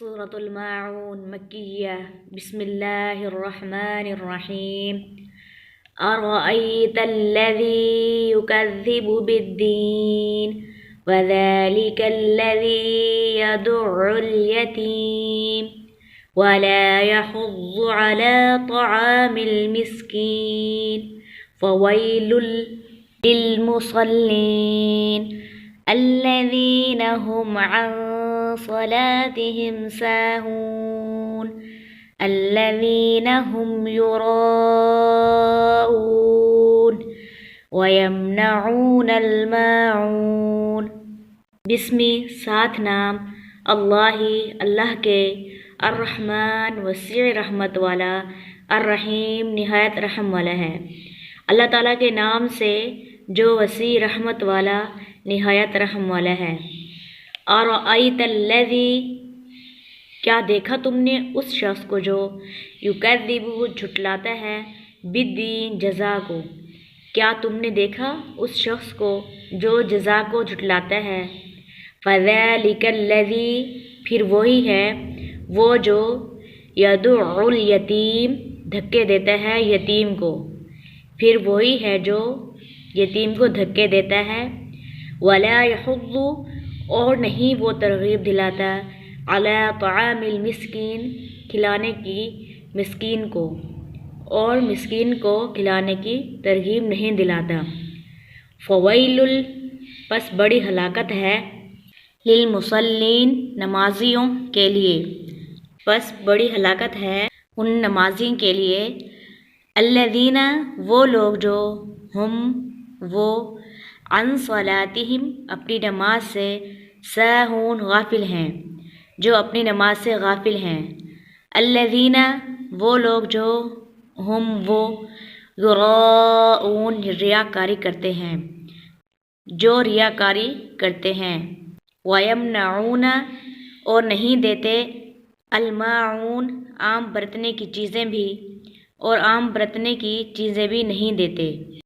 सूरतुल माऊन मक्किया बिस्मिल्लाहिर्रहमानिर्रहीम अरअयतल्लज़ी युकज़्ज़िबु बिद्दीन वज़ालिकल्लज़ी यदुउल यतीम वला यहुज़्ज़ु अला तआमिल मिस्कीन फ़वैलुल लिलमुसल्लीन अल्लज़ीना हुम अन सलातिहिम साहून अल्लज़ीना हुम युराऊन वयमनऊनल माऊन। बिस्मि साथ नाम अल्लाह के, अर्रहमान वसी रहमत वाला, अर्रहीम निहायत रहम वाला है। अल्लाह ताला के नाम से जो वसी रहमत वाला निहायत रहम वाला है। अरअयतल्लज़ी क्या देखा तुमने उस शख्स को जो युकज़्ज़िबु झुटलाता है बिद्दीन जज़ा को। क्या तुमने देखा उस शख्स को जो जज़ा को झुटलाता है। फ़ज़ालिकल्लज़ी फिर वही है वो जो यदुउल यतीम धक्के देता है यतीम को। फिर वही है जो यतीम को धक्के देता है। वला यहुज़्ज़ु और नहीं वो तरग़ीब दिलाता अला तआमिल मिस्कीन खिलाने की मिस्कीन को, और मिस्कीन को खिलाने की तरग़ीब नहीं दिलाता। फ़वैलुल बस बड़ी हलाकत है लिलमुसल्लीन नमाजियों के लिए, बस बड़ी हलाकत है उन नमाजियों के लिए। अल्लज़ीना वो लोग जो हम वो अन सलातिहिम अपनी नमाज से साहून गाफिल हैं, जो अपनी नमाज से गाफिल हैं। अल्लज़ीना वो लोग जो हम वो युराऊन रियाकारी करते हैं, जो रियाकारी करते हैं। वयमनऊना और नहीं देते अलमाऊन आम बरतने की चीज़ें भी, और आम बरतने की चीज़ें भी नहीं देते।